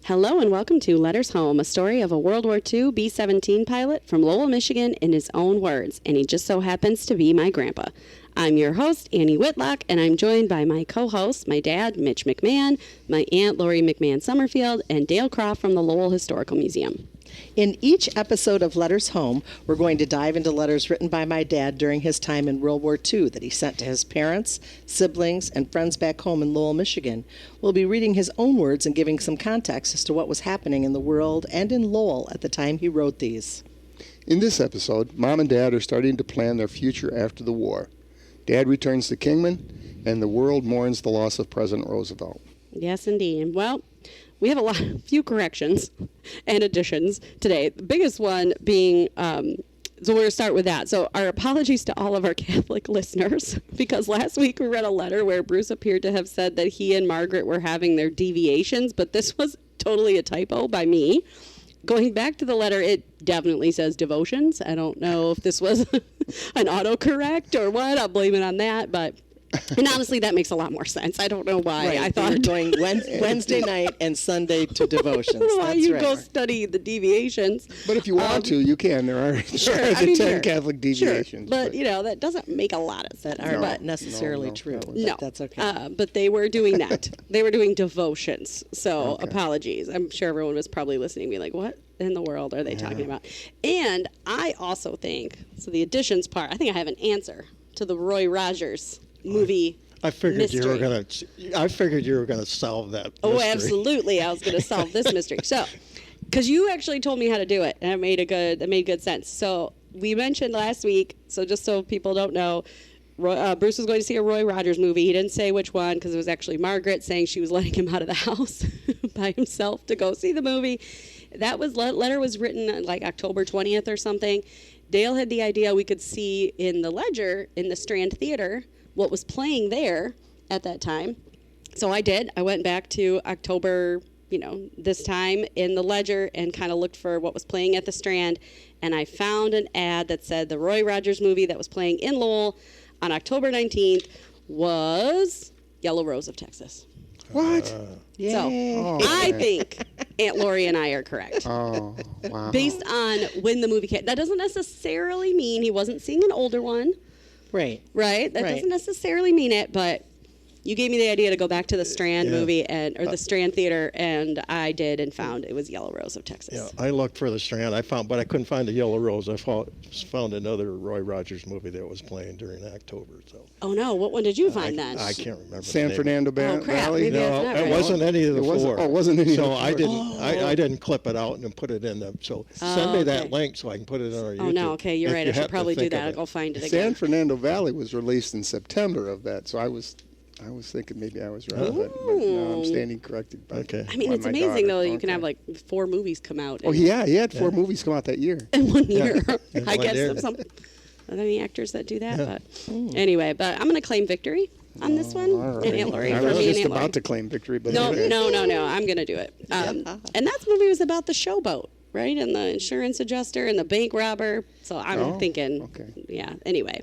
Hello and welcome to Letters Home, a story of a World War II B-17 pilot from Lowell, Michigan in his own words, and he just so happens to be my grandpa. I'm your host, Annie Whitlock, and I'm joined by my co-hosts, my dad, Mitch McMahon, my aunt, Lori McMahon Summerfield, and Dale Croft from the Lowell Historical Museum. In each episode of Letters Home, we're going to dive into letters written by my dad during his time in World War II that he sent to his parents, siblings, and friends back home in Lowell, Michigan. We'll be reading his own words and giving some context as to what was happening in the world and in Lowell at the time he wrote these. In this episode, Mom and Dad are starting to plan their future after the war. Dad returns to Kingman, and the world mourns the loss of President Roosevelt. Yes, indeed. Well, we have a few corrections and additions today. The biggest one being, so we're going to start with that. So our apologies to all of our Catholic listeners, because last week we read a letter where Bruce appeared to have said that he and Margaret were having their deviations, but this was totally a typo by me. Going back to the letter, it definitely says devotions. I don't know if this was an autocorrect or what. I'll blame it on that, but... And honestly, that makes a lot more sense. I don't know why. Right. I thought We're going Wednesday night and Sunday to devotions. Why you go study the deviations. But if you want to, you can. There are 10 Catholic deviations. Sure. But, that doesn't make a lot of sense. That are not necessarily true. No. That's okay. But they were doing that. They were doing devotions. So apologies. I'm sure everyone was probably listening to me like, what in the world are they talking about? And I also think, so the additions part, I think I have an answer to the Roy Rogers movie. I figured mystery. you were gonna solve that. Oh, mystery. Absolutely! I was going to solve this mystery. So, because you actually told me how to do it, and it made good sense. So we mentioned last week. So just so people don't know, Bruce was going to see a Roy Rogers movie. He didn't say which one because it was actually Margaret saying she was letting him out of the house by himself to go see the movie. That letter was written like October 20th or something. Dale had the idea we could see in the Ledger in the Strand Theater what was playing there at that time. So I did. I went back to October, this time in the Ledger and kind of looked for what was playing at the Strand. And I found an ad that said the Roy Rogers movie that was playing in Lowell on October 19th was Yellow Rose of Texas. What? So I think Aunt Lori and I are correct. Oh, wow. Based on when the movie came. That doesn't necessarily mean he wasn't seeing an older one. Right. That doesn't necessarily mean it, but you gave me the idea to go back to the Strand movie or the Strand Theater, and I did and found it was Yellow Rose of Texas. Yeah, I looked for the Strand. But I couldn't find the Yellow Rose. I found another Roy Rogers movie that was playing during October. So. Oh no! What one did you find then? I can't remember. San Fernando Valley. Maybe No, that's not it right. wasn't any of the four. Oh, it wasn't any so of the four. I didn't. I didn't clip it out and put it in the. So send me that link so I can put it on our YouTube. Oh no! Okay, you're right. I should probably do that. I'll go find it again. San Fernando Valley was released in September of that, so I was thinking maybe I was right, but no, I'm standing corrected. Okay. I mean, it's amazing though. You can have like 4 movies come out. Oh yeah, he had 4 movies come out that year. In 1 year. In I 1 guess year. some. Are there any actors that do that? But anyway, I'm going to claim victory on this one. All right. And Aunt Lori, I for was me and just Aunt Lori. about to claim victory, but No, okay. no, I'm going to do it. And that movie was about the showboat, right? And the insurance adjuster and the bank robber. So I'm thinking, yeah. Anyway,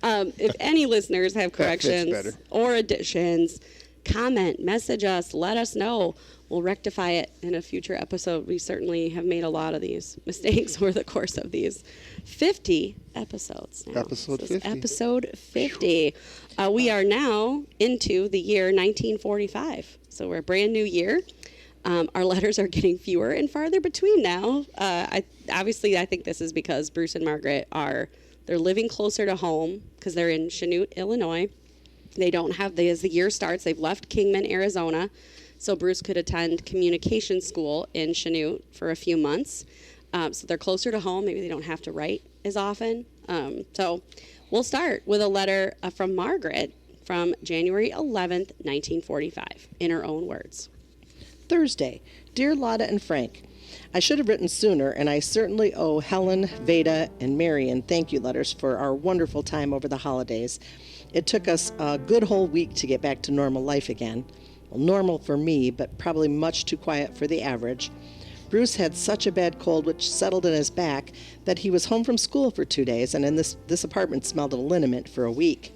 if any listeners have corrections or additions, comment, message us, let us know. We'll rectify it in a future episode. We certainly have made a lot of these mistakes over the course of these 50 episodes now. Episode 50. Episode 50. We are now into the year 1945. So we're a brand new year. Our letters are getting fewer and farther between now. I think this is because Bruce and Margaret they're living closer to home because they're in Chanute, Illinois. They don't have, as the year starts, they've left Kingman, Arizona, so Bruce could attend communication school in Chanute for a few months. So they're closer to home. Maybe they don't have to write as often. So we'll start with a letter from Margaret from January 11th, 1945, in her own words. Thursday. Dear Lotta and Frank, I should have written sooner, and I certainly owe Helen, Veda, and Marion thank you letters for our wonderful time over the holidays. It took us a good whole week to get back to normal life again. Well, normal for me, but probably much too quiet for the average. Bruce had such a bad cold which settled in his back that he was home from school for 2 days, and in this apartment smelled of liniment for a week.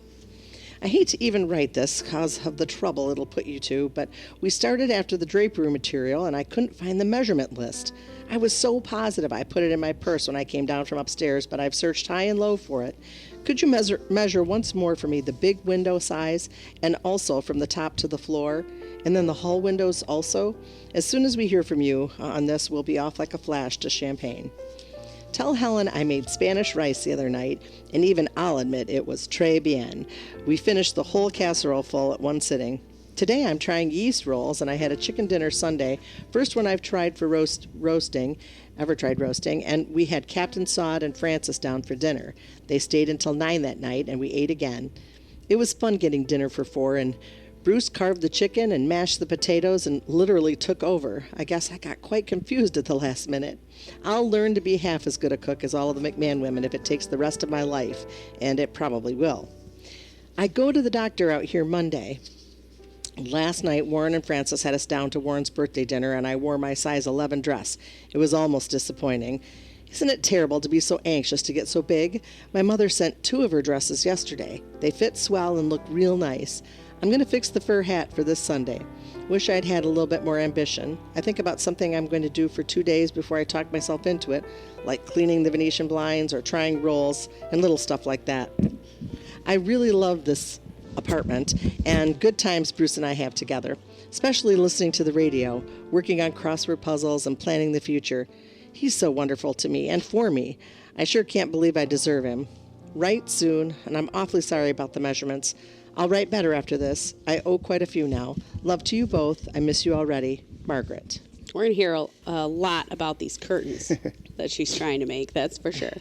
I hate to even write this because of the trouble it'll put you to, but we started after the drapery material and I couldn't find the measurement list. I was so positive I put it in my purse when I came down from upstairs, but I've searched high and low for it. Could you measure once more for me the big window size and also from the top to the floor? And then the hall windows also? As soon as we hear from you on this, we'll be off like a flash to Champagne. Tell Helen I made Spanish rice the other night, and even I'll admit it was très bien. We finished the whole casserole full at one sitting. Today I'm trying yeast rolls, and I had a chicken dinner Sunday, first one I've tried for roasting, and we had Captain Sod and Francis down for dinner. They stayed until 9 that night, and we ate again. It was fun getting dinner for 4, and Bruce carved the chicken and mashed the potatoes and literally took over. I guess I got quite confused at the last minute. I'll learn to be half as good a cook as all of the McMahon women if it takes the rest of my life, and it probably will. I go to the doctor out here Monday. Last night, Warren and Francis had us down to Warren's birthday dinner, and I wore my size 11 dress. It was almost disappointing. Isn't it terrible to be so anxious to get so big? My mother sent 2 of her dresses yesterday. They fit swell and look real nice. I'm going to fix the fur hat for this Sunday. Wish I'd had a little bit more ambition. I think about something I'm going to do for 2 days before I talk myself into it, like cleaning the Venetian blinds or trying rolls and little stuff like that. I really love this apartment and good times Bruce and I have together, especially listening to the radio, working on crossword puzzles and planning the future. He's so wonderful to me and for me. I sure can't believe I deserve him. Write soon, and I'm awfully sorry about the measurements. I'll write better after this. I owe quite a few now. Love to you both. I miss you already. Margaret. We're going to hear a lot about these curtains that she's trying to make, that's for sure.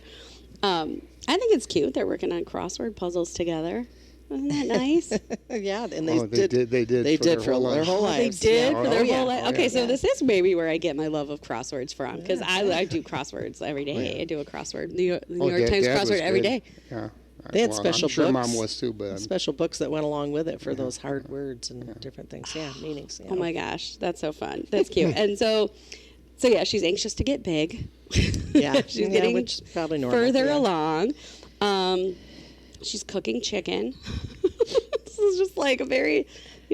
I think it's cute. They're working on crossword puzzles together. Isn't that nice? Yeah, and They did for their whole lives. They did Yeah. for their Oh, whole yeah. life. Okay, yeah. so this is maybe where I get my love of crosswords from, because I do crosswords every day. I do a crossword, New York Times Dad was crossword every good. day. Yeah. They had Well, special I'm sure books. Mom was too, but Special books that went along with it for those hard words and different things. Yeah, meanings. Oh my gosh, that's so fun. That's cute. And so yeah, she's anxious to get big. Yeah, she's getting which is probably normal. further Yeah. along. She's cooking chicken. This is just like a very,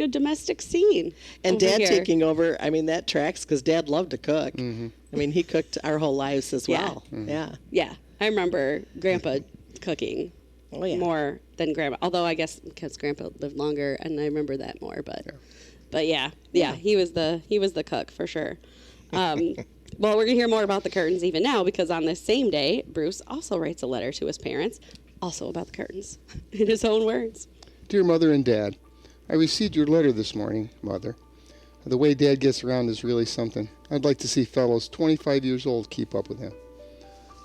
domestic scene. And over Dad here. taking over, I mean, that tracks because Dad loved to cook. Mm-hmm. I mean, he cooked our whole lives as Yeah. well. Mm-hmm. Yeah. Yeah, I remember Grandpa cooking Oh, yeah. more than Grandma. Although I guess because Grandpa lived longer, and I remember that more. But yeah, he was the cook for sure. Well, we're gonna hear more about the curtains even now, because on this same day, Bruce also writes a letter to his parents, also about the curtains, in his own words. Dear Mother and Dad, I received your letter this morning, Mother. The way Dad gets around is really something. I'd like to see fellows 25 years old keep up with him.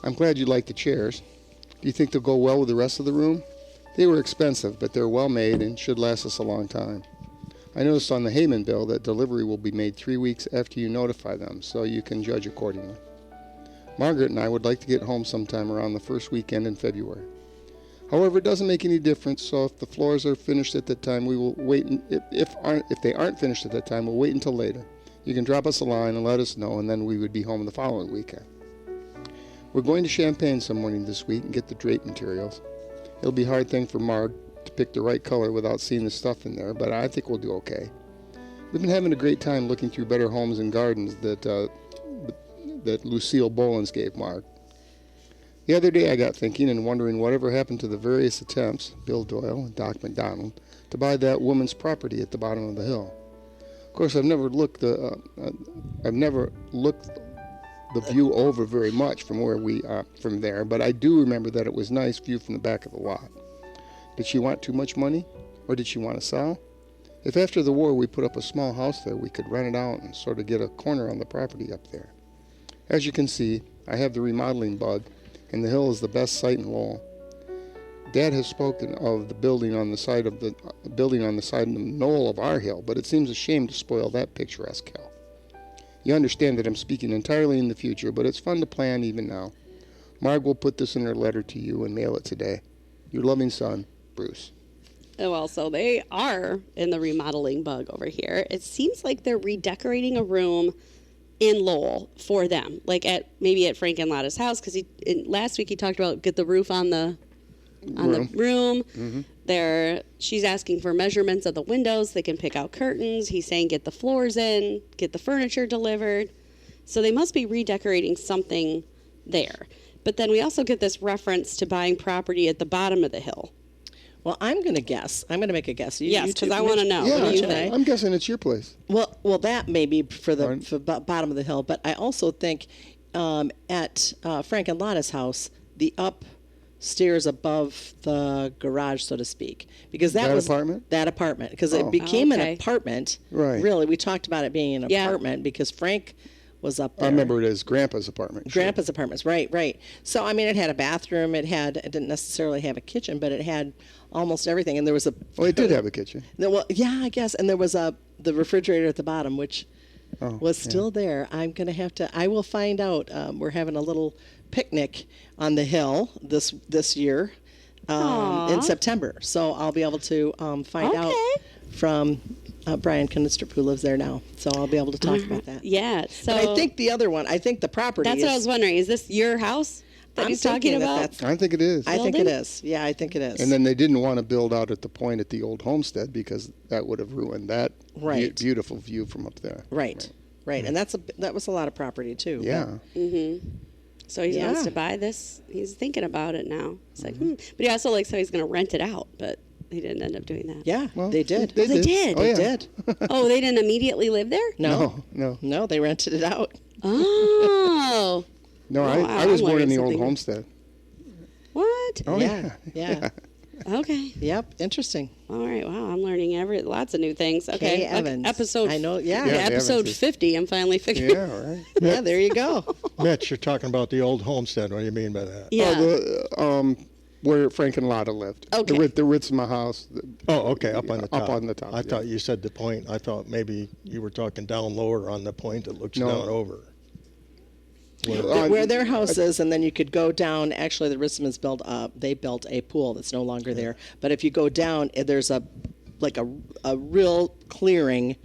I'm glad you like the chairs. Do you think they'll go well with the rest of the room? They were expensive, but they're well made and should last us a long time. I noticed on the Heyman bill that delivery will be made 3 weeks after you notify them, so you can judge accordingly. Margaret and I would like to get home sometime around the first weekend in February. However, it doesn't make any difference, so if the floors are finished at that time, we will wait. If they aren't finished at that time, we'll wait until later. You can drop us a line and let us know, and then we would be home the following weekend. We're going to Champagne some morning this week and get the drape materials. It'll be a hard thing for Marg to pick the right color without seeing the stuff in there, but I think we'll do okay. We've been having a great time looking through Better Homes and Gardens that Lucille Bolins gave Marg. The other day I got thinking and wondering whatever happened to the various attempts, Bill Doyle and Doc McDonald, to buy that woman's property at the bottom of the hill. Of course, I've never looked the view over very much from there, but I do remember that it was nice view from the back of the lot. Did she want too much money, or did she want to sell? If after the war we put up a small house there, we could rent it out and sort of get a corner on the property up there. As you can see, I have the remodeling bug, and the hill is the best site in Lowell. Dad has spoken of the building on the side of the knoll of our hill, but it seems a shame to spoil that picturesque hill. You understand that I'm speaking entirely in the future, but it's fun to plan even now. Marg will put this in her letter to you and mail it today. Your loving son, Bruce. Oh, well, so they are in the remodeling bug over here. It seems like they're redecorating a room in Lowell for them, like maybe at Frank and Lotta's house, because last week he talked about get the roof on the on the room. She's asking for measurements of the windows. They can pick out curtains. He's saying get the floors in, get the furniture delivered. So they must be redecorating something there. But then we also get this reference to buying property at the bottom of the hill. Well, I'm going to guess. I'm going to make a guess. Yes, because I want to know. Yeah, What do you think? I'm guessing it's your place. Well, that may be for the Right. for bottom of the hill, but I also think at Frank and Lotta's house, the upstairs above the garage, so to speak, because that was apartment? that apartment, because Oh. it became Okay. an apartment. Right. Really, we talked about it being an Yeah. apartment because Frank was up there. I remember it as Grandpa's apartment. sure. Grandpa's apartments, right. So I mean, it had a bathroom. It didn't necessarily have a kitchen, but it had almost everything. And there was a Well, it did have a kitchen. well, yeah, I guess. And there was the refrigerator at the bottom, which was still there. I'm gonna have to. I will find out. We're having a little picnic on the hill this year in September, so I'll be able to find out from Brian Knistrup, who lives there now. So I'll be able to talk about that. Yeah. So But I think the other one. I think the property. that's what I was wondering. Is this your house that I'm he's talking thinking about? that's. I think it is. I think it Building? is. Yeah, I think it is. And then they didn't want to build out at the point at the old homestead because that would have ruined that Right. beautiful view from up there. Right. And that was a lot of property too. Yeah. So he Yeah. wants to buy this. He's thinking about it now. It's like, But he also likes how he's going to rent it out, but he didn't end up doing that. Yeah, Well, they did. They did. Oh, They yeah. did. Oh, they didn't immediately live there? No. No, they rented it out. Oh. No, wow, I was I'm born in learning the old something. homestead. What? Oh, yeah. Okay. Yep. Interesting. All right. Wow. I'm learning lots of new things. Okay. Kay Evans. Episode. I know. Yeah. Yeah, episode Evans is- 50. I'm finally figuring. Yeah, right. Yeah. There you go. Mitch, you're talking about the old homestead. What do you mean by that? Yeah. Where Frank and Lotta lived. Okay. The Ritzma house. Oh, okay, up on the top. Up on the top, I yeah. thought you said the point. I thought maybe you were talking down lower on the point that looks No. down over. Where their house is, and then you could go down. Actually, the Rissmans they built a pool that's no longer there. But if you go down, there's a real clearing,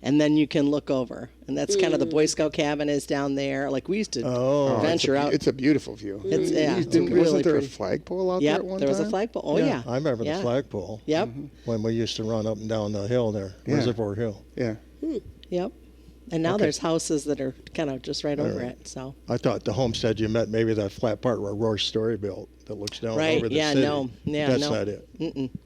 and then you can look over. And that's kind of the Boy Scout cabin is down there. Like we used to venture out. It's a beautiful view. It's Wasn't really there pretty. a flagpole out there Yep, at one there was a time? flagpole. Oh yeah, I remember Yeah. the flagpole. Yep, When we used to run up and down the hill there, Yeah. Reservoir Hill. Yeah. yep. And now Okay. there's houses that are kind of just right over it. So I thought the homestead you meant maybe that flat part where Roy's Story built that looks down Right, over the yeah, city. no, yeah, That's no. not it.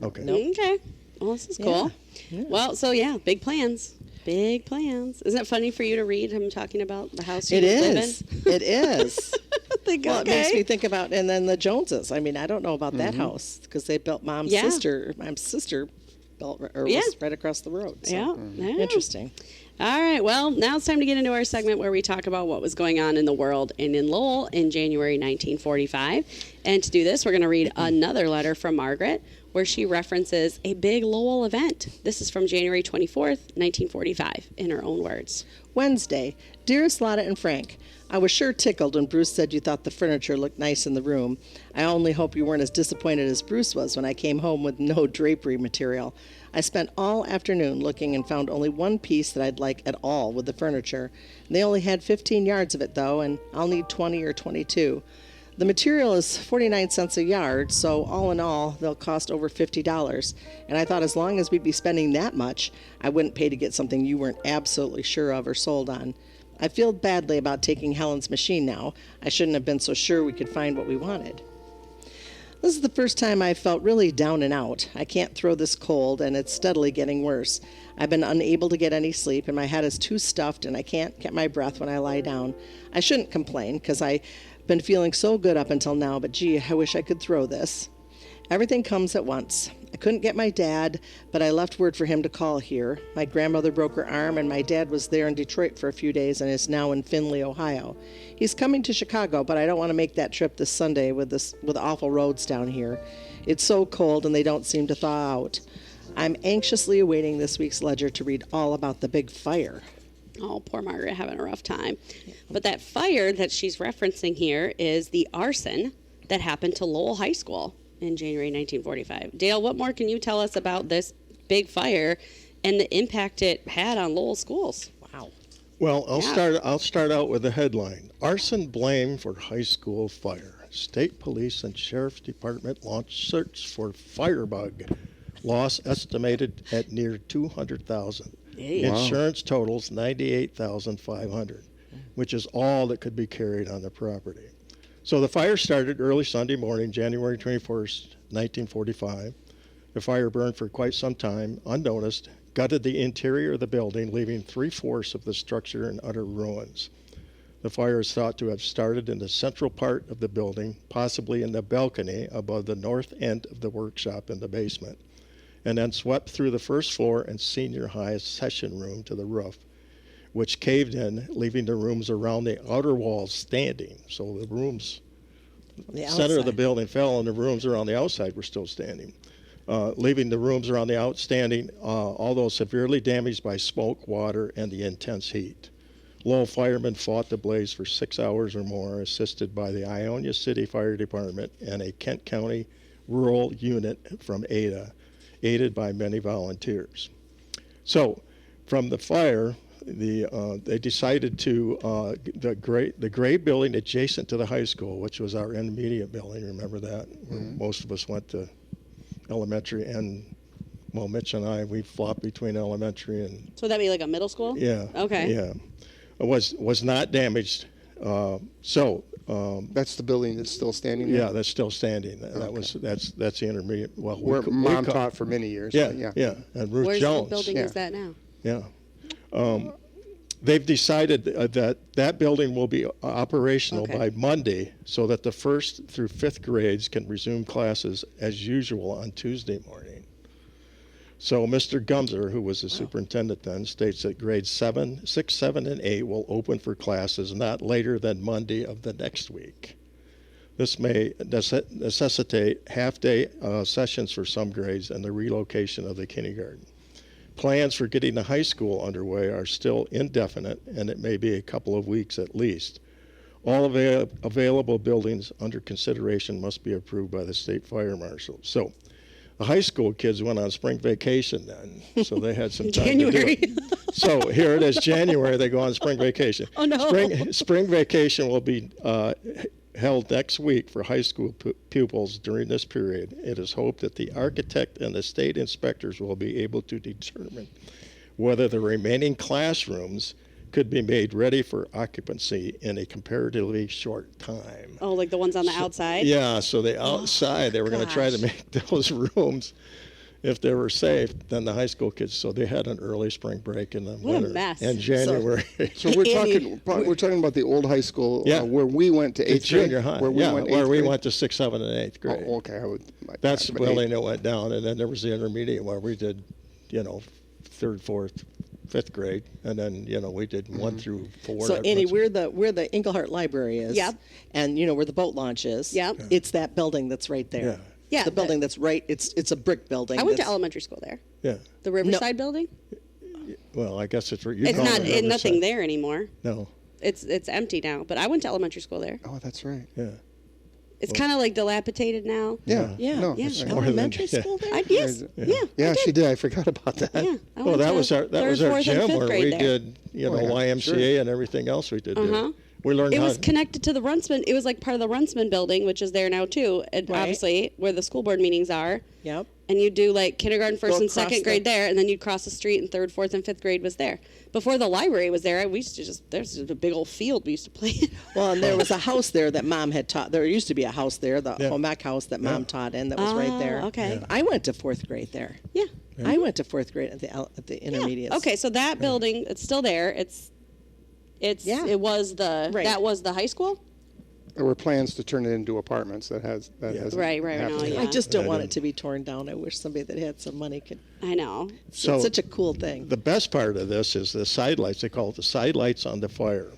Okay. Okay. Well, this is cool. Well, so yeah, big plans. Big plans. Isn't it funny for you to read him talking about the house you it live is. It is. in? Well, it makes me think about, and then the Joneses. I mean, I don't know about that house because they built Mom's Yeah. sister. Mom's sister built was Yeah. right across the road. So. Yeah. Yeah. Interesting. All right. Well, now it's time to get into our segment where we talk about what was going on in the world and in Lowell in January 1945. And to do this, we're going to read another letter from Margaret where she references a big Lowell event. This is from January 24th, 1945, in her own words. Wednesday. Dearest Lotta and Frank, I was sure tickled when Bruce said you thought the furniture looked nice in the room. I only hope you weren't as disappointed as Bruce was when I came home with no drapery material. I spent all afternoon looking and found only one piece that I'd like at all with the furniture. They only had 15 yards of it, though, and I'll need 20 or 22. The material is 49 cents a yard, so all in all, they'll cost over $50. And I thought as long as we'd be spending that much, I wouldn't pay to get something you weren't absolutely sure of or sold on. I feel badly about taking Helen's machine now. I shouldn't have been so sure we could find what we wanted. This is the first time I've felt really down and out. I can't throw this cold, and it's steadily getting worse. I've been unable to get any sleep, and my head is too stuffed, and I can't get my breath when I lie down. I shouldn't complain, because I've been feeling so good up until now, but gee, I wish I could throw this. Everything comes at once. I couldn't get my dad, but I left word for him to call here. My grandmother broke her arm, and my dad was there in Detroit for a few days and is now in Findlay, Ohio. He's coming to Chicago, but I don't want to make that trip this Sunday with awful roads down here. It's so cold, and they don't seem to thaw out. I'm anxiously awaiting this week's ledger to read all about the big fire. Oh, poor Margaret having a rough time. But that fire that she's referencing here is the arson that happened to Lowell High School in January 1945. Dale, what more can you tell us about this big fire and the impact it had on Lowell schools? Wow. Well, Yeah. I'll start out with the headline: Arson blame for high school fire. State police and sheriff's department launch search for firebug. Loss estimated at near 200,000. Hey. Wow. Insurance totals 98,500, which is all that could be carried on the property. So the fire started early Sunday morning, January 21st, 1945. The fire burned for quite some time, unnoticed, gutted the interior of the building, leaving 3/4 of the structure in utter ruins. The fire is thought to have started in the central part of the building, possibly in the balcony above the north end of the workshop in the basement, and then swept through the first floor and senior high session room to the roof, which caved in, leaving the rooms around the outer walls standing. So the rooms, The center of the outside. building fell, and the rooms around the outside were still standing, leaving the rooms around the outstanding, although severely damaged by smoke, water, and the intense heat. Lowell firemen fought the blaze for 6 hours or more, assisted by the Ionia City Fire Department and a Kent County rural unit from Ada, aided by many volunteers. So, from the fire, they decided to the gray building adjacent to the high school, which was our intermediate building. Remember that? Where most of us went to elementary, and well, Mitch and I, we flopped between elementary and So would that be like a middle school? yeah. Okay. Yeah, it was not damaged. That's the building that's still standing there? Yeah, that's still standing. That's the intermediate. Well, Where we Mom ca- taught for many years. Yeah, but yeah, and Ruth Where's Jones. the building Yeah. is that now? Yeah. They've decided that building will be operational Okay. by Monday, so that the 1st through 5th grades can resume classes as usual on Tuesday morning. So Mr. Gumser, who was the superintendent then, states that grades 6, 7, and 8 will open for classes not later than Monday of the next week. This may necessitate half-day sessions for some grades and the relocation of the kindergarten. Plans for getting the high school underway are still indefinite, and it may be a couple of weeks at least. All available buildings under consideration must be approved by the state fire marshal. So the high school kids went on spring vacation then, so they had some time January. to do it. So here it is, January, they go on spring vacation. Oh, no. Spring vacation will be held next week for high school pupils during this period. It is hoped that the architect and the state inspectors will be able to determine whether the remaining classrooms could be made ready for occupancy in a comparatively short time. Oh, like the ones on the outside? Yeah, so the outside, they were going to try to gosh. make those rooms, if they were safe, then the high school kids. So they had an early spring break in the What a winter. mess. In January. So we're Andy, talking about the old high school Yeah. where we went to The eighth grade. junior high. Where we yeah, went where eighth we grade? went to 6th, 7th, and 8th grade. Oh, okay. That's the but building that went down, and then there was the intermediate where we did, 3rd, 4th, 5th grade, and then we did 1 through 4. So Andy, That's- where the Englehart Library is, Yep. and where the boat launch is, Yep. it's that building that's right there. Yeah. Yeah, the building that's right. It's a brick building. I went to that's- elementary school there. yeah. The Riverside building? Well, I guess it's you It's call not it nothing Riverside. there anymore. No. It's empty now, but I went to elementary school there. Oh, that's right. Yeah. It's kind of like dilapidated now. Yeah. Yeah. No, Yeah. that's right. more than- Elementary yeah. school there. Yes. Yeah. Yeah, I she did. I forgot about that. Yeah. I Well, went that to was our third, fourth, and gym fifth where grade we there. did Oh, yeah, YMCA and everything else we did Uh-huh. there. We learned It how. was connected to the Runsman. It was like part of the Runsman building, which is there now too, and Right. obviously where the school board meetings are. Yep. And you do like kindergarten, first Go and across second grade there, and then you'd cross the street, and 3rd, 4th, and 5th grade was there. Before the library was there, we used to there's just a big old field we used to play in. Well, and there was a house there that Mom had taught. There used to be a house there, the Yeah. home ec house that Mom taught in, that was right there. Oh, okay. I went to 4th grade there. Yeah. I went to 4th grade at the intermediate. Okay, so that building, it's still there. Yeah. It was the Right. that was the high school. There were plans to turn it into apartments. That hasn't Right, happened no, yet. yeah. I just don't I want know. it to be torn down. I wish somebody that had some money could. I know. So It's such a cool thing. the best part of this is the sidelights. They call it the sidelights on the fire.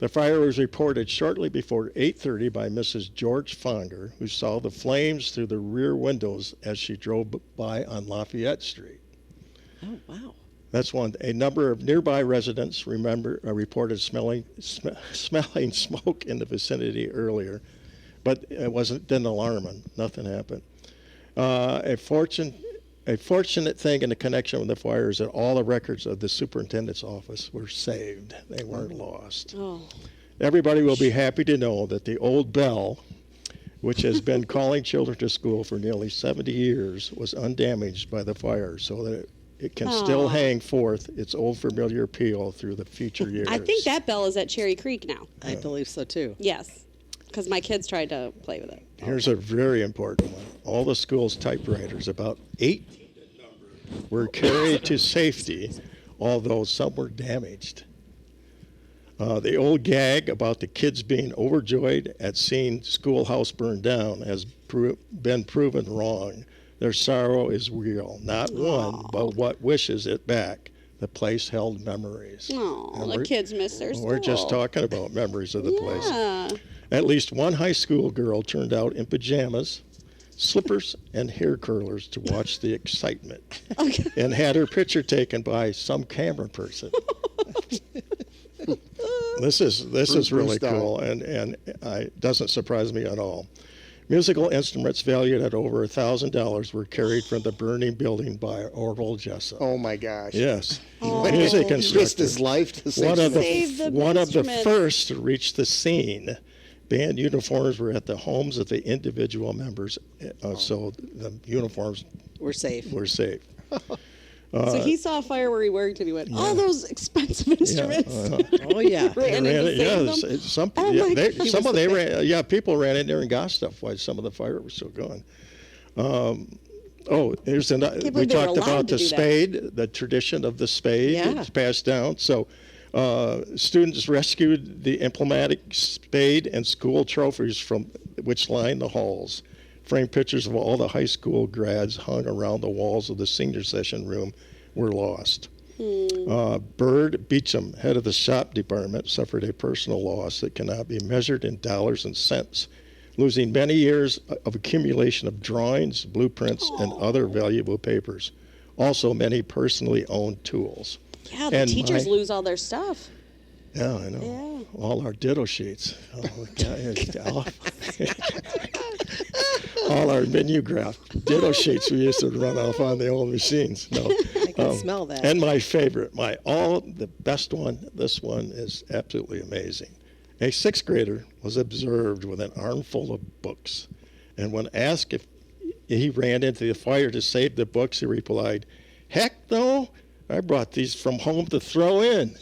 The fire was reported shortly before 8:30 by Mrs. George Fonger, who saw the flames through the rear windows as she drove by on Lafayette Street. Oh wow. That's one. A number of nearby residents reported smelling smoke in the vicinity earlier, but it didn't alarm them. Nothing happened. A fortunate thing in the connection with the fire is that all the records of the superintendent's office were saved. They weren't lost. Oh. Everybody will be happy to know that the old bell, which has been calling children to school for nearly 70 years, was undamaged by the fire, so that it can still hang forth its old familiar appeal through the future years. I think that bell is at Cherry Creek now. I believe so too. Yes, because my kids tried to play with it. Here's a very important one. All the school's typewriters, about 18 in number, were carried to safety, although some were damaged. The old gag about the kids being overjoyed at seeing schoolhouse burned down has been proven wrong. Their sorrow is real, not one, but what wishes it back. The place held memories. Oh, the kids miss their school. We're just talking about memories of the place. Yeah. At least one high school girl turned out in pajamas, slippers, and hair curlers to watch the excitement, and had her picture taken by some camera person. This is really cool, and it doesn't surprise me at all. Musical instruments valued at over $1,000 were carried from the burning building by Orville Jessup. Oh my gosh. Yes, Oh. music Risked instructor. his life to save One of the instruments. first to reach the scene. Band uniforms were at the homes of the individual members, so the uniforms We're safe. were safe. So he saw a fire where he worked, and he went, "All those expensive instruments." Oh yeah. Ran in to save them. Some Oh yeah, my they, gosh. some of they ran. Yeah, people ran in there and got stuff while some of the fire was still going. Here's another. Can't We believe they were talked allowed about to the do that. spade, the tradition of the spade. Yeah. It's passed down. So students rescued the emblematic spade and school trophies from which lined the halls. Framed pictures of all the high school grads hung around the walls of the senior session room were lost. Bird Beecham, head of the shop department, suffered a personal loss that cannot be measured in dollars and cents, losing many years of accumulation of drawings, blueprints, and other valuable papers. Also, many personally owned tools. Yeah, the And teachers my- lose all their stuff. Yeah, I know. Yeah. All our ditto sheets. All our mimeograph ditto sheets we used to run off on the old machines. No. I can smell that. And my favorite, the best one, this one is absolutely amazing. A sixth grader was observed with an armful of books. And when asked if he ran into the fire to save the books, he replied, "Heck no, I brought these from home to throw in."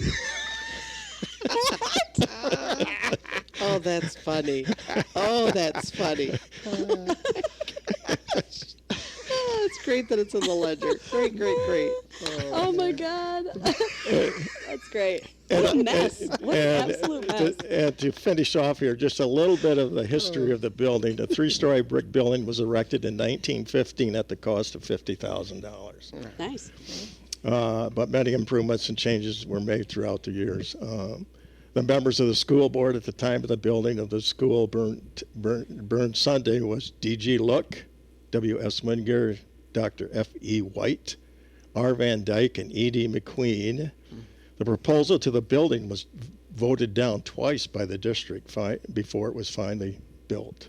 Oh, that's funny. Oh, that's funny. It's great that it's in the ledger. Great, great, great. Oh my God. That's great. What a mess. What an absolute mess. And to finish off here, just a little bit of the history of the building. The three-story brick building was erected in 1915 at the cost of $50,000. Nice. But many improvements and changes were made throughout the years. The members of the school board at the time of the building of the school burned Sunday was D.G. Look, W.S. Winger, Dr. F.E. White, R. Van Dyke, and E.D. McQueen. The proposal to the building was voted down twice by the district before it was finally built.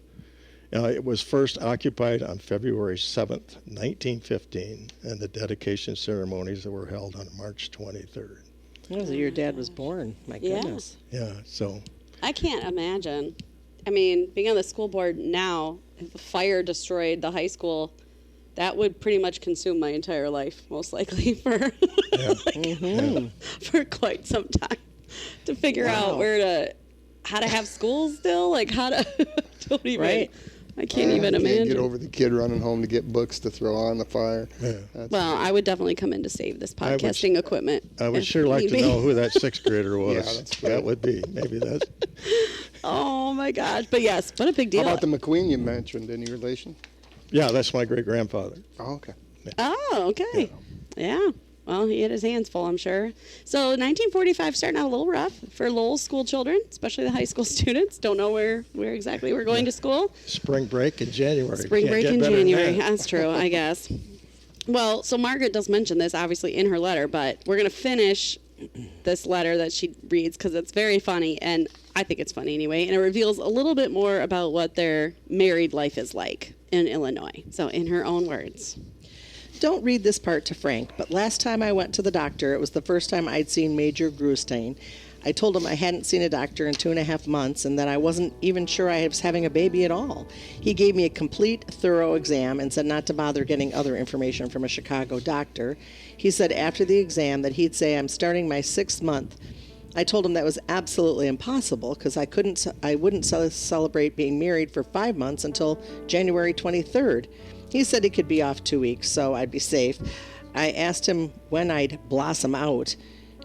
It was first occupied on February 7th, 1915, and the dedication ceremonies were held on March 23rd. That was the year Dad was born. My Yeah. goodness. Yeah, so I can't imagine. I mean, being on the school board now, if a fire destroyed the high school, that would pretty much consume my entire life, most likely, for for quite some time, to figure out how to have schools still, like how to, don't even, Right. I can't even imagine. Get over the kid running home to get books to throw on the fire. yeah. Well, I would definitely come in to save this I would- podcasting equipment. I would if sure like need to be. know who that sixth grader was. Yeah, that's That would be, maybe that's, Oh my gosh! But yes, what a big deal. How about the McQueen you mentioned? Any relation? yeah, that's my great-grandfather. Oh, okay. Oh, okay. Yeah. Well, he had his hands full, I'm sure. So 1945 starting out a little rough for Lowell school children, especially the high school students. Don't know where exactly we're going to school. Spring break in January. Spring Can't break get in better than January. that. That's true, I guess. Well, so Margaret does mention this, obviously, in her letter, but we're going to finish this letter that she reads because it's very funny, and I think it's funny anyway, and it reveals a little bit more about what their married life is like in Illinois. So in her own words. Don't read this part to Frank, but last time I went to the doctor, it was the first time I'd seen Major Grustein. I told him I hadn't seen a doctor in 2.5 months and that I wasn't even sure I was having a baby at all. He gave me a complete, thorough exam and said not to bother getting other information from a Chicago doctor. He said after the exam that he'd say I'm starting my 6th month. I told him that was absolutely impossible because I wouldn't celebrate being married for 5 months until January 23rd. He said he could be off 2 weeks, so I'd be safe. I asked him when I'd blossom out,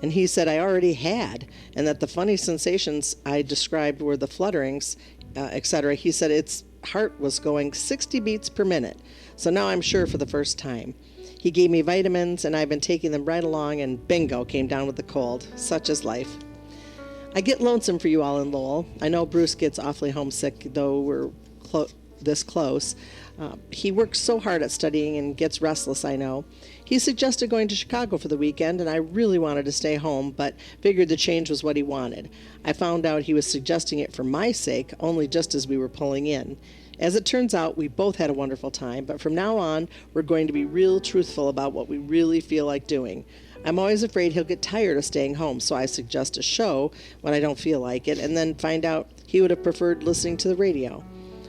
and he said I already had, and that the funny sensations I described were the flutterings, etc. He said its heart was going 60 beats per minute, so now I'm sure for the first time. He gave me vitamins, and I've been taking them right along, and bingo, came down with the cold. Such is life. I get lonesome for you all in Lowell. I know Bruce gets awfully homesick, though we're this close. He works so hard at studying and gets restless, I know. He suggested going to Chicago for the weekend, and I really wanted to stay home, but figured the change was what he wanted. I found out he was suggesting it for my sake, only just as we were pulling in. As it turns out, we both had a wonderful time, but from now on, we're going to be real truthful about what we really feel like doing. I'm always afraid he'll get tired of staying home, so I suggest a show when I don't feel like it, and then find out he would have preferred listening to the radio.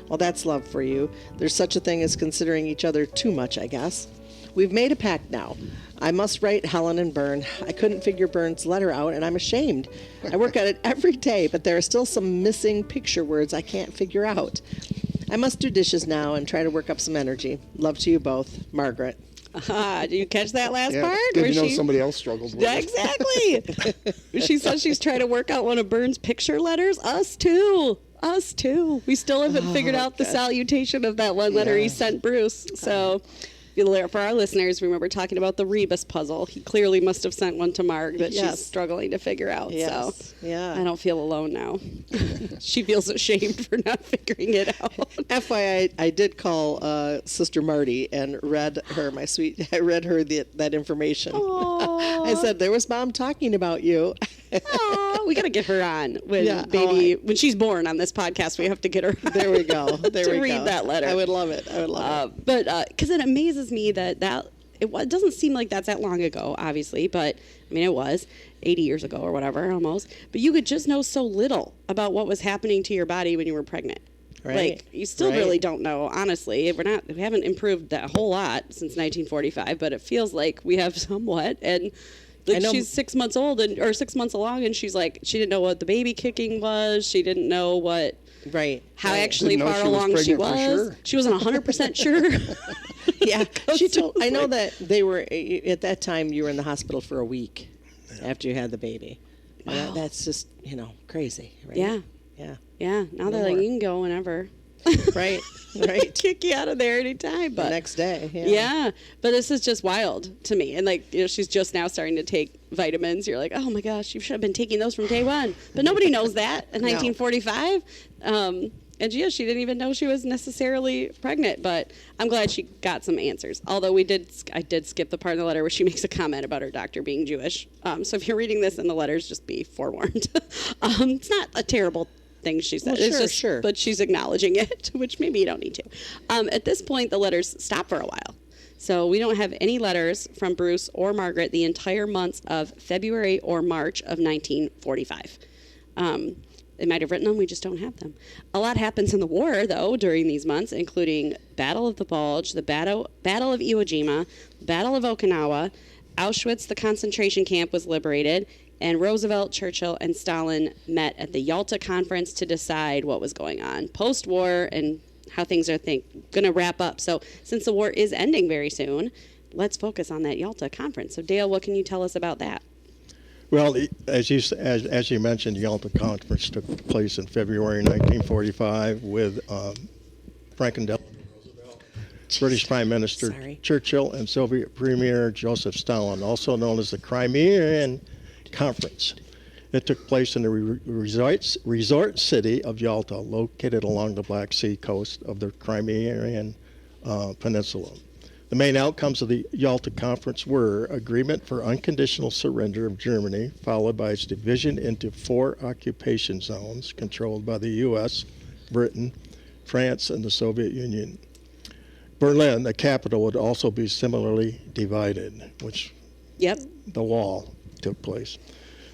Well, that's love for you. There's such a thing as considering each other too much, I guess. We've made a pact now. I must write Helen and Bern. I couldn't figure Bern's letter out, and I'm ashamed. I work at it every day, but there are still some missing picture words I can't figure out. I must do dishes now and try to work up some energy. Love to you both, Margaret. Did you catch that last part? Good to know somebody else struggles with it. Exactly. She said she's trying to work out one of Bern's picture letters. Us too. We still haven't figured out the salutation of that one letter he sent Bruce. So for our listeners, remember talking about the rebus puzzle. He clearly must have sent one to Marg that she's struggling to figure out. Yes. So Yeah. I don't feel alone now. She feels ashamed for not figuring it out. FYI, I did call Sister Marty and read her that information. I said, there was Mom talking about you. Aw, we got to get her on when she's born on this podcast. We have to get her on. There we go. to read that letter. I would love it. But because it amazes me that it doesn't seem like that's that long ago, obviously, but I mean, it was 80 years ago or whatever, almost. But you could just know so little about what was happening to your body when you were pregnant. Right. Like, you still really don't know, honestly. We haven't improved that whole lot since 1945, but it feels like we have somewhat. And she's 6 months old or 6 months along, and she's like, she didn't know what the baby kicking was. She didn't know what, how actually far along she was. Sure. She wasn't 100% sure. Yeah, she told. I know that they were at that time. You were in the hospital for a week after you had the baby. Wow. That's just crazy, right? Yeah. Yeah. Yeah. Now they're like, you can go whenever. Right. Kick you out of there anytime. But the next day. Yeah. But this is just wild to me. And she's just now starting to take vitamins. You're like, oh my gosh, you should have been taking those from day one. But nobody knows that in 1945. And she didn't even know she was necessarily pregnant. But I'm glad she got some answers. Although I did skip the part in the letter where she makes a comment about her doctor being Jewish. So if you're reading this in the letters, just be forewarned. It's not a terrible thing she said. Well, sure. But she's acknowledging it, which maybe you don't need to. At this point, the letters stop for a while. So we don't have any letters from Bruce or Margaret the entire months of February or March of 1945. They might have written them, we just don't have them. A lot happens in the war, though, during these months, including Battle of the Bulge, the Battle of Iwo Jima, Battle of Okinawa, Auschwitz, the concentration camp, was liberated, and Roosevelt, Churchill, and Stalin met at the Yalta Conference to decide what was going on post-war and how things are going to wrap up. So since the war is ending very soon, let's focus on that Yalta Conference. So Dale, what can you tell us about that? Well, as you mentioned, the Yalta Conference took place in February 1945 with Franklin Delano Roosevelt, British Prime Minister Churchill, and Soviet Premier Joseph Stalin, also known as the Crimean Conference. It took place in the resort city of Yalta, located along the Black Sea coast of the Crimean Peninsula. The main outcomes of the Yalta Conference were agreement for unconditional surrender of Germany, followed by its division into 4 occupation zones controlled by the U.S., Britain, France, and the Soviet Union. Berlin, the capital, would also be similarly divided, which Yep. the wall took place.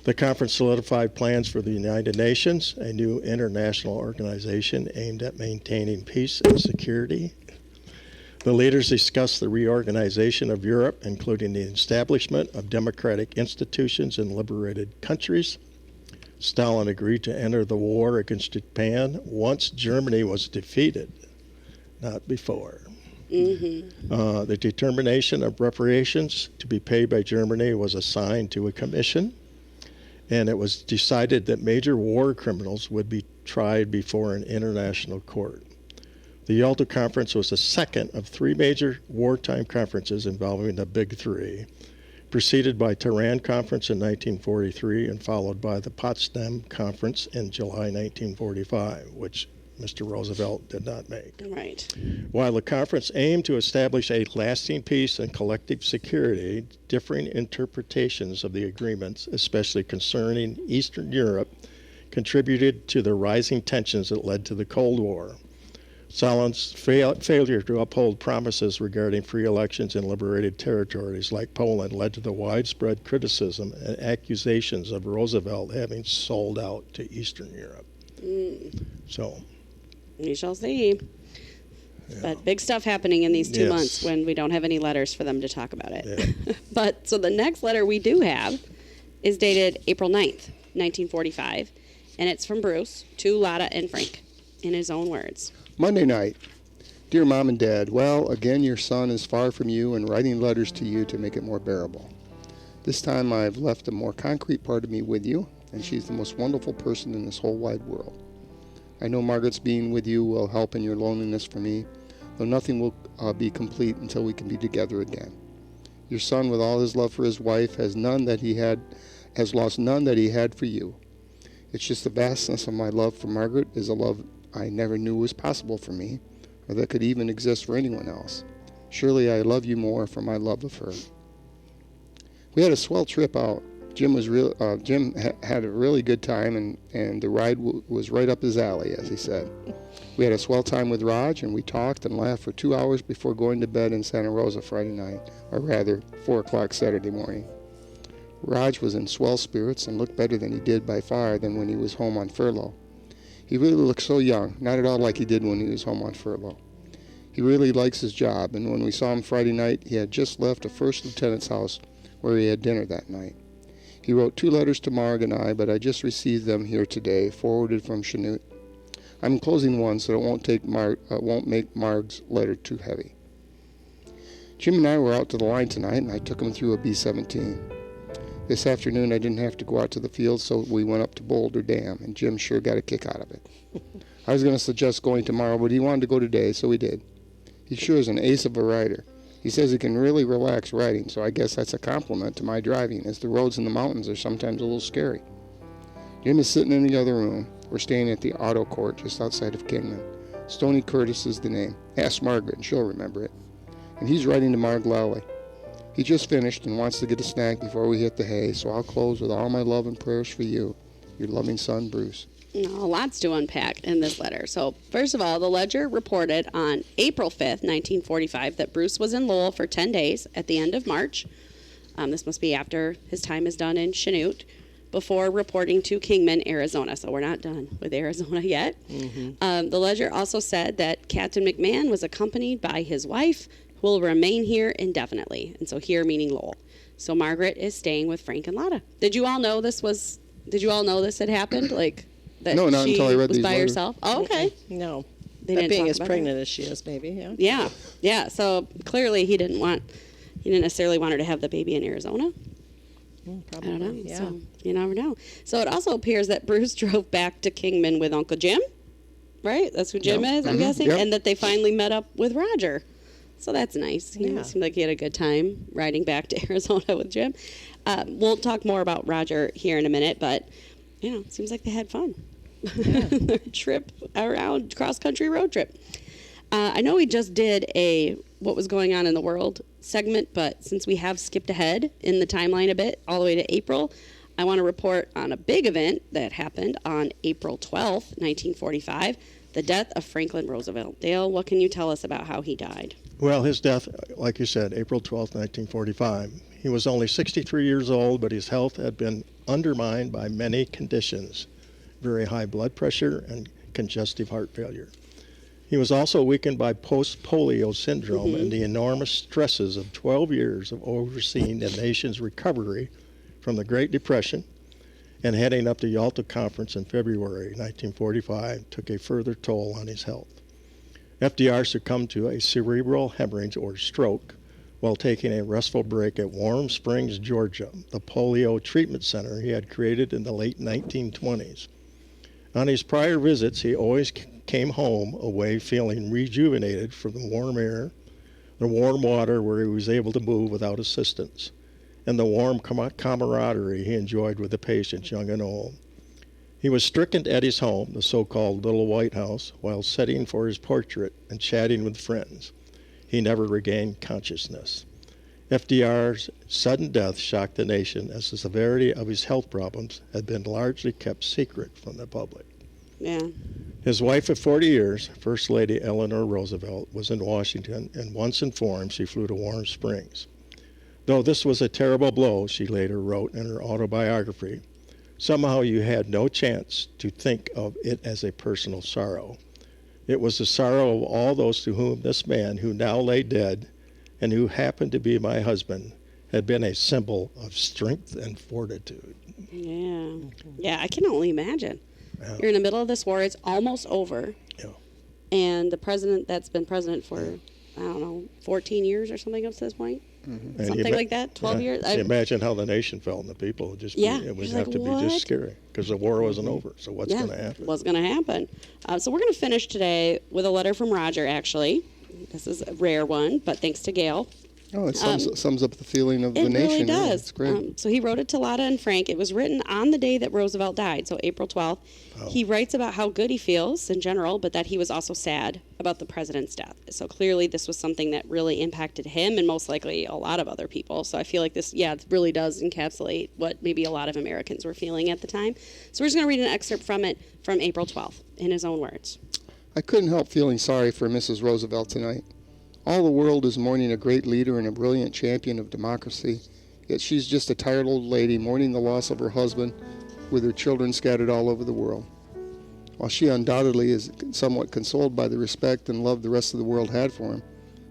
The conference solidified plans for the United Nations, a new international organization aimed at maintaining peace and security. The leaders discussed the reorganization of Europe, including the establishment of democratic institutions in liberated countries. Stalin agreed to enter the war against Japan once Germany was defeated, not before. The determination of reparations to be paid by Germany was assigned to a commission, and it was decided that major war criminals would be tried before an international court. The Yalta Conference was the second of three major wartime conferences involving the Big Three, preceded by Tehran Conference in 1943 and followed by the Potsdam Conference in July 1945, which Mr. Roosevelt did not make. Right. While the conference aimed to establish a lasting peace and collective security, differing interpretations of the agreements, especially concerning Eastern Europe, contributed to the rising tensions that led to the Cold War. Stalin's failure to uphold promises regarding free elections in liberated territories like Poland led to the widespread criticism and accusations of Roosevelt having sold out to Eastern Europe. So, We shall see. But big stuff happening in these 2 months when we don't have any letters for them to talk about it. Yeah. But so the next letter we do have is dated April 9th, 1945, and it's from Bruce to Lotta and Frank in his own words. Monday night. Dear Mom and Dad, well, again, your son is far from you and writing letters to you to make it more bearable. This time I've left a more concrete part of me with you, and she's the most wonderful person in this whole wide world. I know Margaret's being with you will help in your loneliness for me, though nothing will be complete until we can be together again. Your son, with all his love for his wife, has lost none that he had for you. It's just the vastness of my love for Margaret is a love I never knew was possible for me, or that could even exist for anyone else. Surely I love you more for my love of her. We had a swell trip out. Jim had a really good time, and the ride was right up his alley, as he said. We had a swell time with Raj, and we talked and laughed for 2 hours before going to bed in Santa Rosa Friday night, or rather, 4 o'clock Saturday morning. Raj was in swell spirits and looked better than he did by far than when he was home on furlough. He really looked so young, not at all like he did when he was home on furlough. He really likes his job, and when we saw him Friday night, he had just left a first lieutenant's house where he had dinner that night. He wrote 2 letters to Marg and I, but I just received them here today, forwarded from Chanute. I'm closing one so it won't make Marg's letter too heavy. Jim and I were out to the line tonight, and I took him through a B-17. This afternoon I didn't have to go out to the field, so we went up to Boulder Dam, and Jim sure got a kick out of it. I was going to suggest going tomorrow, but he wanted to go today, so we did. He sure is an ace of a rider. He says he can really relax riding, so I guess that's a compliment to my driving, as the roads in the mountains are sometimes a little scary. Jim is sitting in the other room. We're staying at the auto court just outside of Kingman. Stoney Curtis is the name. Ask Margaret, and she'll remember it. And he's writing to Marg Lowell. He just finished and wants to get a snack before we hit the hay, so I'll close with all my love and prayers for you, your loving son, Bruce. Lots to unpack in this letter. So, first of all, the Ledger reported on April 5th, 1945, that Bruce was in Lowell for 10 days at the end of March. This must be after his time is done in Chanute, before reporting to Kingman, Arizona. So we're not done with Arizona yet. The Ledger also said that Captain McMahon was accompanied by his wife, who will remain here indefinitely. And so here meaning Lowell. So Margaret is staying with Frank and Lotta. Did you all know this had happened? Like, that No, not she until I read was these by letters. herself? Oh, okay. No. They But didn't being talk as about pregnant as she is, maybe, yeah. Yeah. So clearly he didn't necessarily want her to have the baby in Arizona. Probably, I don't know. yeah. So you never know. So it also appears that Bruce drove back to Kingman with Uncle Jim, right? That's who Jim is, I'm guessing, Yep. and that they finally met up with Roger. So that's nice. Yeah. It seemed like he had a good time riding back to Arizona with Jim. We'll talk more about Roger here in a minute, but it seems like they had fun. Their trip around cross-country road trip. I know we just did a what was going on in the world segment, but since we have skipped ahead in the timeline a bit, all the way to April, I want to report on a big event that happened on April 12th, 1945, The death of Franklin Roosevelt. Dale, what can you tell us about how he died? Well, his death, like you said, April 12, 1945. He was only 63 years old, but his health had been undermined by many conditions, very high blood pressure and congestive heart failure. He was also weakened by post-polio syndrome and the enormous stresses of 12 years of overseeing the nation's recovery from the Great Depression, and heading up the Yalta Conference in February 1945 took a further toll on his health. FDR succumbed to a cerebral hemorrhage or stroke while taking a restful break at Warm Springs, Georgia, the polio treatment center he had created in the late 1920s. On his prior visits, he always came home away feeling rejuvenated from the warm air, the warm water where he was able to move without assistance, and the warm camaraderie he enjoyed with the patients, young and old. He was stricken at his home, the so-called Little White House, while sitting for his portrait and chatting with friends. He never regained consciousness. FDR's sudden death shocked the nation as the severity of his health problems had been largely kept secret from the public. Yeah. His wife of 40 years, First Lady Eleanor Roosevelt, was in Washington, and once informed, she flew to Warm Springs. Though this was a terrible blow, she later wrote in her autobiography, somehow you had no chance to think of it as a personal sorrow. It was the sorrow of all those to whom this man, who now lay dead, and who happened to be my husband, had been a symbol of strength and fortitude. Yeah. Yeah, I can only imagine. Yeah. You're in the middle of this war. It's almost over. Yeah. And the president that's been president for, I don't know, 14 years or something up to this point? And Something like that, 12 years? Can you imagine how the nation felt and the people would just Yeah, it would just have like, to be what? just scary because the war wasn't over. So what's going to happen? What's going to happen? So we're going to finish today with a letter from Roger, actually. This is a rare one, but thanks to Gail. Oh, it sums up the feeling of the It nation. really Yeah, does. it's great. So he wrote it to Lotta and Frank. It was written on the day that Roosevelt died, so April 12th. Oh. He writes about how good he feels in general, but that he was also sad about the president's death. So clearly this was something that really impacted him and most likely a lot of other people. So I feel like this, it really does encapsulate what maybe a lot of Americans were feeling at the time. So we're just going to read an excerpt from it from April 12th in his own words. I couldn't help feeling sorry for Mrs. Roosevelt tonight. All the world is mourning a great leader and a brilliant champion of democracy, yet she's just a tired old lady mourning the loss of her husband with her children scattered all over the world. While she undoubtedly is somewhat consoled by the respect and love the rest of the world had for him,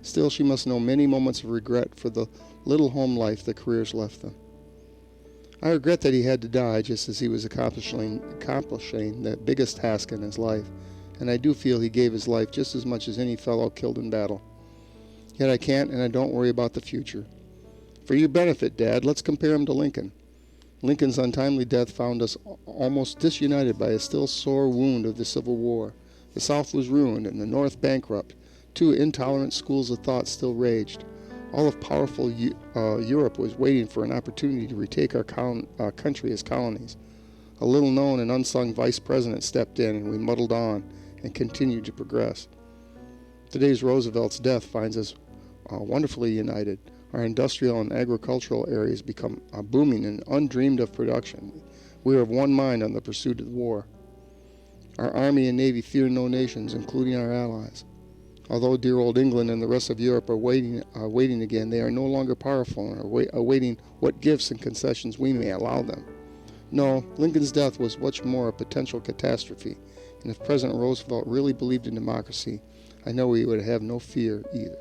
still she must know many moments of regret for the little home life the careers left them. I regret that he had to die just as he was accomplishing the biggest task in his life, and I do feel he gave his life just as much as any fellow killed in battle. Yet I can't and I don't worry about the future. For your benefit, Dad, let's compare him to Lincoln. Lincoln's untimely death found us almost disunited by a still sore wound of the Civil War. The South was ruined and the North bankrupt. Two intolerant schools of thought still raged. All of powerful Europe was waiting for an opportunity to retake our country as colonies. A little-known and unsung vice president stepped in, and we muddled on and continued to progress. Today's Roosevelt's death finds us wonderfully united. Our industrial and agricultural areas become booming and undreamed of production. We are of one mind on the pursuit of the war. Our Army and Navy fear no nations, including our allies. Although dear old England and the rest of Europe are waiting again, they are no longer powerful and are awaiting what gifts and concessions we may allow them. No, Lincoln's death was much more a potential catastrophe, and if President Roosevelt really believed in democracy, I know he would have no fear either.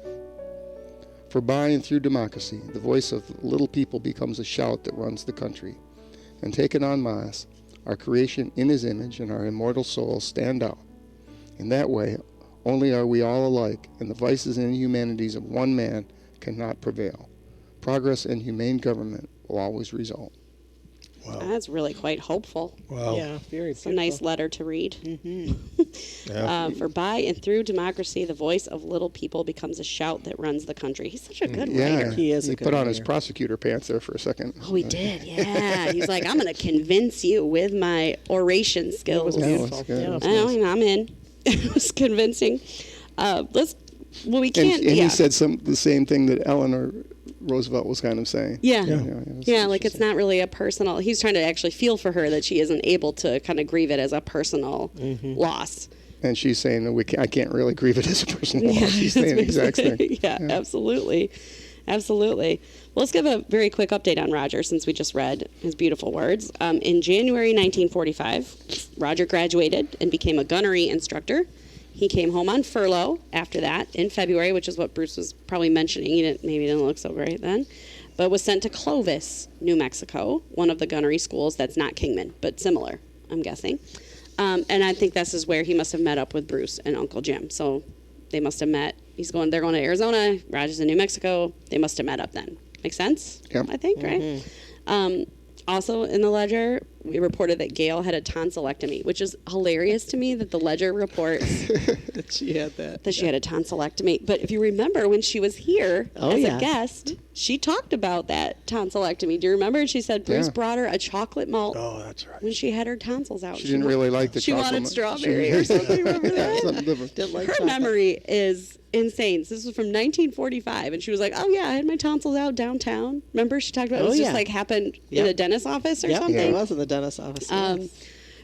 For by and through democracy, the voice of the little people becomes a shout that runs the country. And taken en masse, our creation in his image and our immortal souls stand out. In that way, only are we all alike, and the vices and inhumanities of one man cannot prevail. Progress and humane government will always result. Wow. That's really quite hopeful. Wow. Yeah, very It's a beautiful. nice letter to read. Yeah. For by and through democracy, the voice of little people becomes a shout that runs the country. He's such a good Yeah, writer. He is a he good put on his writer. prosecutor pants there for a second. Oh, he did, yeah. He's like, I'm going to convince you with my oration skills. was Yeah, beautiful. it's good. Yeah, it was I nice. know, I'm in. It was convincing. We And, can't, and yeah. he said the same thing that Eleanor Roosevelt was kind of saying. Yeah. Yeah, Yeah, like it's not really a personal. He's trying to actually feel for her that she isn't able to kind of grieve it as a personal loss. And she's saying that I can't really grieve it as a personal Yeah, loss. She's saying the exact thing. Yeah, absolutely. Absolutely. Well, let's give a very quick update on Roger since we just read his beautiful words. In January 1945, Roger graduated and became a gunnery instructor. He came home on furlough after that in February, which is what Bruce was probably mentioning. He didn't look so great then, but was sent to Clovis, New Mexico, one of the gunnery schools that's not Kingman, but similar, I'm guessing. And I think this is where he must have met up with Bruce and Uncle Jim. So they must have met. They're going to Arizona. Roger's in New Mexico. They must have met up then. Make sense? Yep. I think, right? Also in the ledger, we reported that Gail had a tonsillectomy, which is hilarious to me that the ledger reports That she had that. she had a tonsillectomy. But if you remember when she was here as yeah. a guest, she talked about that tonsillectomy. Do you remember? She said Bruce brought her a chocolate malt Oh, that's right. when she had her tonsils out. She didn't really like the She chocolate. wanted strawberry or something. Remember that? Something different. Didn't like Her chocolate. memory is insane. So this was from 1945, and she was like, "Oh yeah, I had my tonsils out downtown." Remember, she talked about it was just like happened in a dentist's office or Yep, something. it was in the dentist's office. yes.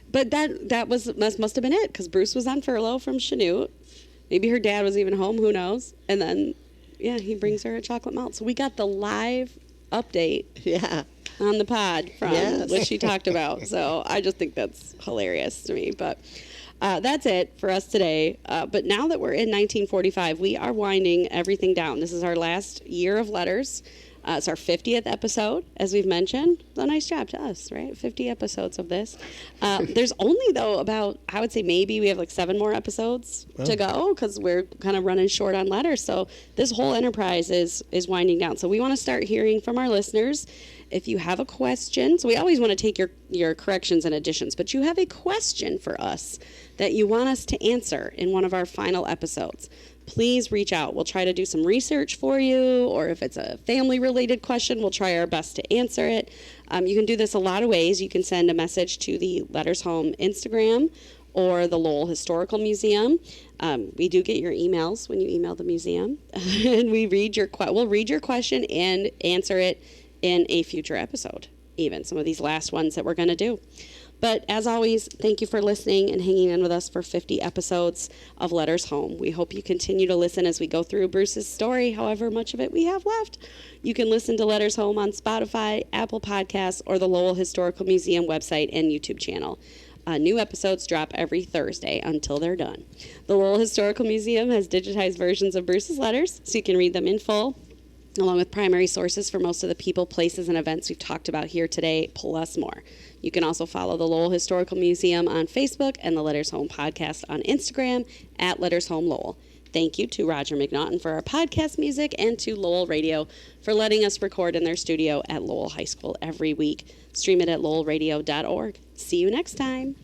But that must have been it because Bruce was on furlough from Chanute. Maybe her dad was even home. Who knows? And then, he brings her a chocolate malt. So we got the live update Yeah. on the pod from Yes. what she talked about. So I just think that's hilarious to me. But that's it for us today. But now that we're in 1945, we are winding everything down. This is our last year of letters. It's our 50th episode, as we've mentioned. So nice job to us, right? 50 episodes of this. There's only, though, about, I would say maybe we have like 7 more episodes to go because we're kind of running short on letters. So this whole enterprise is winding down. So we want to start hearing from our listeners. If you have a question, so we always want to take your corrections and additions, but you have a question for us that you want us to answer in one of our final episodes, please reach out. We'll try to do some research for you, or if it's a family-related question, we'll try our best to answer it. You can do this a lot of ways. You can send a message to the Letters Home Instagram or the Lowell Historical Museum. We do get your emails when you email the museum, and we'll read your question and answer it in a future episode, even some of these last ones that we're going to do. But as always, thank you for listening and hanging in with us for 50 episodes of Letters Home. We hope you continue to listen as we go through Bruce's story, however much of it we have left. You can listen to Letters Home on Spotify, Apple Podcasts, or the Lowell Historical Museum website and YouTube channel. New episodes drop every Thursday until they're done. The Lowell Historical Museum has digitized versions of Bruce's letters, so you can read them in full, along with primary sources for most of the people, places, and events we've talked about here today, plus more. You can also follow the Lowell Historical Museum on Facebook and the Letters Home podcast on Instagram at Letters Home Lowell. Thank you to Roger McNaughton for our podcast music and to Lowell Radio for letting us record in their studio at Lowell High School every week. Stream it at lowellradio.org. See you next time.